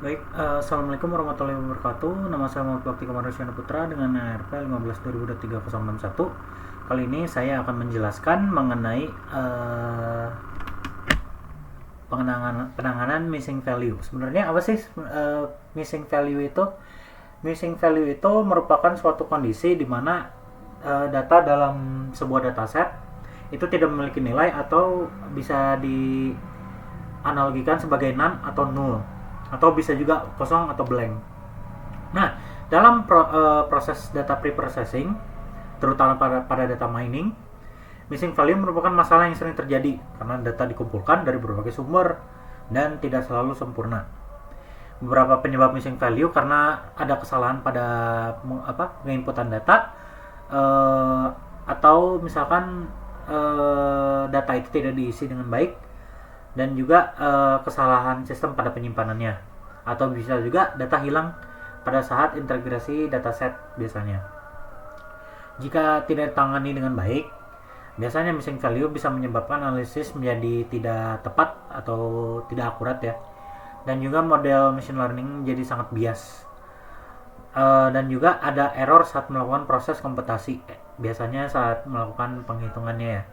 Baik, Assalamualaikum warahmatullahi wabarakatuh. Nama saya Muhammad Bakti Komarudin Putra dengan ARP 15/2023/01. Kali ini saya akan menjelaskan mengenai penanganan missing value. Sebenarnya apa sih missing value itu? Missing value itu merupakan suatu kondisi di mana data dalam sebuah dataset itu tidak memiliki nilai atau bisa dianalogikan sebagai none atau null, atau bisa juga kosong atau blank. Nah, dalam proses data preprocessing, terutama pada data mining, missing value merupakan masalah yang sering terjadi karena data dikumpulkan dari berbagai sumber dan tidak selalu sempurna. Beberapa penyebab missing value karena ada kesalahan pada penginputan data, atau misalkan data itu tidak diisi dengan baik, dan juga kesalahan sistem pada penyimpanannya, atau bisa juga data hilang pada saat integrasi dataset biasanya. Jika tidak ditangani dengan baik, biasanya missing value bisa menyebabkan analisis menjadi tidak tepat atau tidak akurat ya, dan juga model machine learning menjadi sangat bias. Dan juga ada error saat melakukan proses komputasi, biasanya saat melakukan penghitungannya ya.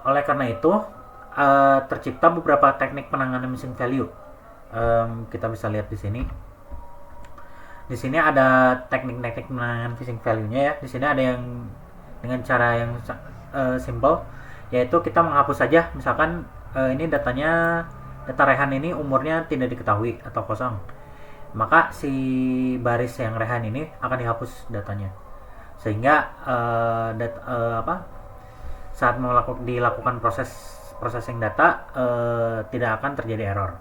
Oleh karena itu, tercipta beberapa teknik penanganan missing value. Kita bisa lihat di sini. Di sini ada teknik-teknik penanganan missing value-nya ya. Di sini ada yang dengan cara yang simple, yaitu kita menghapus saja. Misalkan ini data rehan ini umurnya tidak diketahui atau kosong, maka si baris yang rehan ini akan dihapus datanya, sehingga saat dilakukan processing data tidak akan terjadi error.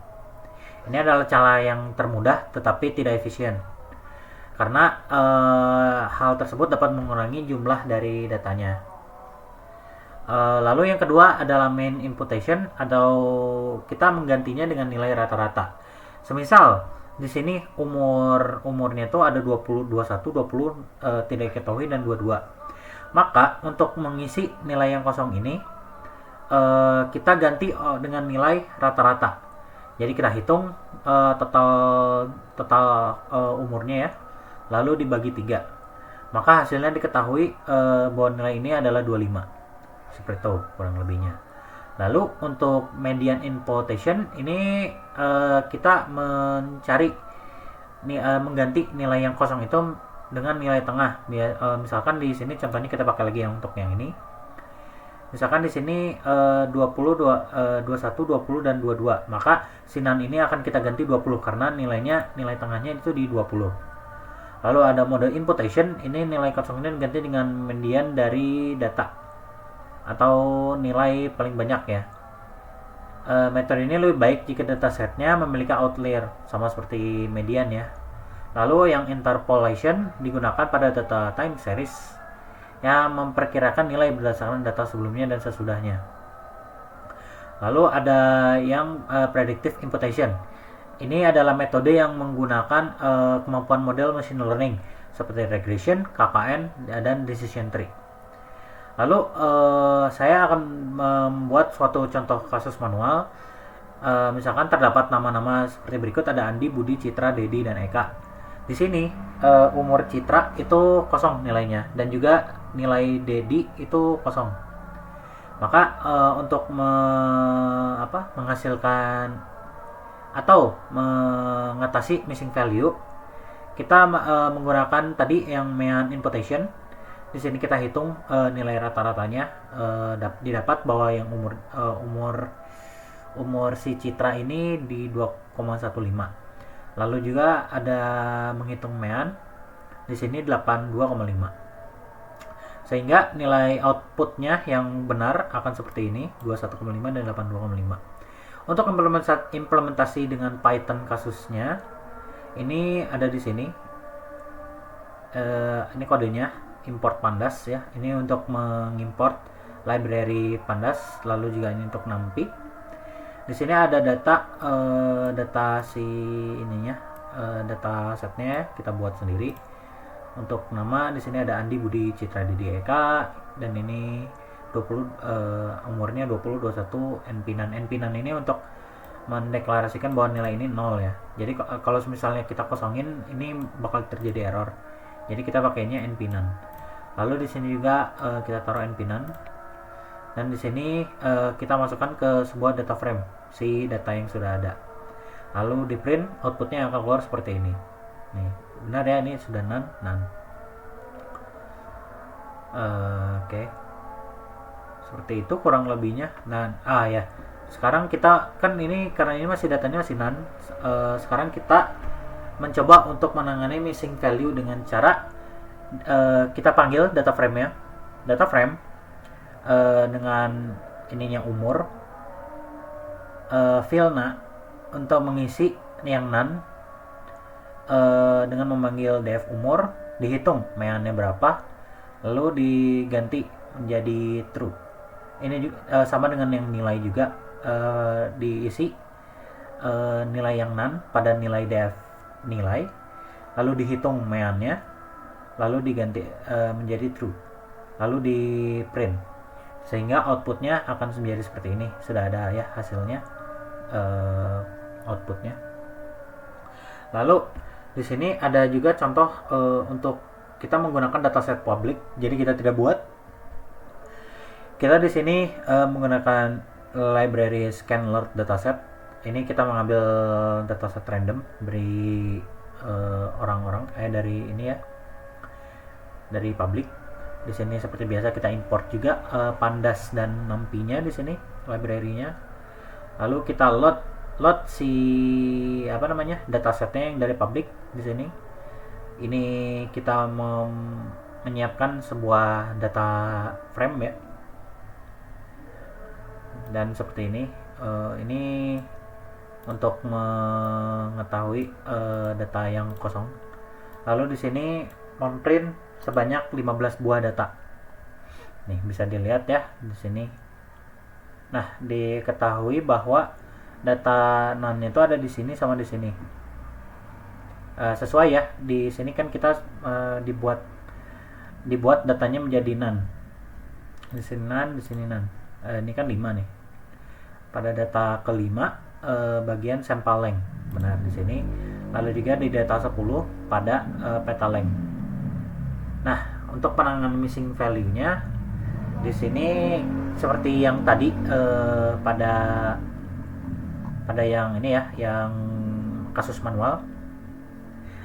Ini adalah cara yang termudah tetapi tidak efisien, karena hal tersebut dapat mengurangi jumlah dari datanya. Lalu yang kedua adalah mean imputation, atau kita menggantinya dengan nilai rata-rata. Semisal di sini umurnya itu ada 20, 21, 20 tidak diketahui, dan 22. Maka untuk mengisi nilai yang kosong ini, kita ganti dengan nilai rata-rata. Jadi kita hitung total umurnya ya, lalu dibagi 3. Maka hasilnya diketahui bahwa nilai ini adalah 25. Seperti itu kurang lebihnya. Lalu untuk median imputation ini kita mencari mengganti nilai yang kosong itu dengan nilai tengah. Misalkan di sini contohnya kita pakai lagi yang untuk yang ini. Misalkan di sini 20, 21, 20 dan 22. Maka sinan ini akan kita ganti 20 karena nilai tengahnya itu di 20. Lalu ada mode imputation, ini nilai kosong ini diganti dengan median dari data atau nilai paling banyak ya. Metode ini lebih baik jika datasetnya memiliki outlier sama seperti median ya. Lalu yang interpolation digunakan pada data time series yang memperkirakan nilai berdasarkan data sebelumnya dan sesudahnya. Lalu ada yang predictive imputation. Ini adalah metode yang menggunakan kemampuan model machine learning seperti regression, KKN, dan decision tree. Lalu saya akan membuat suatu contoh kasus manual. Misalkan terdapat nama-nama seperti berikut, ada Andi, Budi, Citra, Dedi, dan Eka. Di sini umur Citra itu kosong nilainya, dan juga nilai Dedi itu kosong. Maka untuk menghasilkan atau mengatasi missing value, kita menggunakan tadi yang mean imputation. Di sini kita hitung nilai rata-ratanya, didapat bahwa yang umur si Citra ini di 2,15. Lalu juga ada menghitung mean, di sini 82,5. Sehingga nilai outputnya yang benar akan seperti ini, 21,5 dan 82,5. Untuk implementasi dengan Python kasusnya, ini ada di sini. Ini kodenya import pandas ya. Ini untuk mengimport library pandas, lalu juga ini untuk numpy. Di sini ada data si ininya, data setnya kita buat sendiri. Untuk nama di sini ada Andi, Budi, Citra, Didi, Eka, dan ini 20 umurnya 20, 21, NPNAN. NPNAN ini untuk mendeklarasikan bahwa nilai ini 0 ya. Jadi kalau misalnya kita kosongin, ini bakal terjadi error. Jadi kita pakainya np_none. Lalu di sini juga kita taruh np_none. Dan di sini kita masukkan ke sebuah data frame si data yang sudah ada. Lalu di print, outputnya akan keluar seperti ini. Nih, benar ya, ini sudah none. Oke. Seperti itu kurang lebihnya. Nah, ya. Sekarang kita kan ini karena ini masih datanya masih none. Sekarang kita mencoba untuk menangani missing value dengan cara kita panggil data frame-nya. Data frame dengan ininya umur, filna untuk mengisi yang none, dengan memanggil def umur, dihitung meannya berapa, lalu diganti menjadi true. Ini juga sama dengan yang nilai juga, diisi nilai yang none pada nilai def nilai, lalu dihitung meannya, lalu diganti menjadi true, lalu di print, sehingga outputnya akan menjadi seperti ini. Sudah ada ya hasilnya, outputnya. Lalu di sini ada juga contoh untuk kita menggunakan dataset public. Jadi kita tidak buat. Kita di sini menggunakan library scanlord dataset. Ini kita mengambil dataset random dari orang-orang dari ini ya, dari public. Di sini seperti biasa kita import juga pandas dan numpy-nya di sini library-nya. Lalu kita load si datasetnya yang dari public di sini. Ini kita menyiapkan sebuah data frame ya. Dan seperti ini. Ini untuk mengetahui data yang kosong. Lalu di sini on print sebanyak 15 buah data. Nih bisa dilihat ya di sini. Nah, diketahui bahwa data none itu ada di sini sama di sini. Sesuai ya, di sini kan kita dibuat datanya menjadi none. Di sini none, di sini none. Ini kan 5 nih. Pada data kelima bagian sampel length benar di sini. Lalu juga di data 10 pada peta length. Nah, untuk penanganan missing value-nya di sini seperti yang tadi pada yang ini ya, yang kasus manual.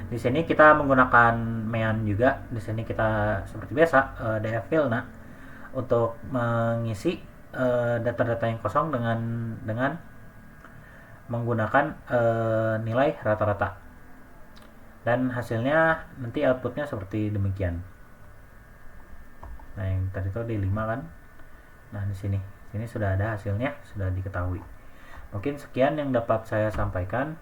Di sini kita menggunakan mean juga. Di sini kita seperti biasa def filna untuk mengisi data-data yang kosong dengan menggunakan nilai rata-rata. Dan hasilnya nanti outputnya seperti demikian. Nah, yang tadi itu di 5 kan. Nah, di sini sudah ada hasilnya, sudah diketahui. Mungkin sekian yang dapat saya sampaikan.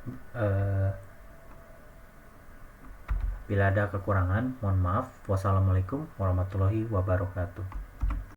Bila ada kekurangan, mohon maaf. Wassalamualaikum warahmatullahi wabarakatuh.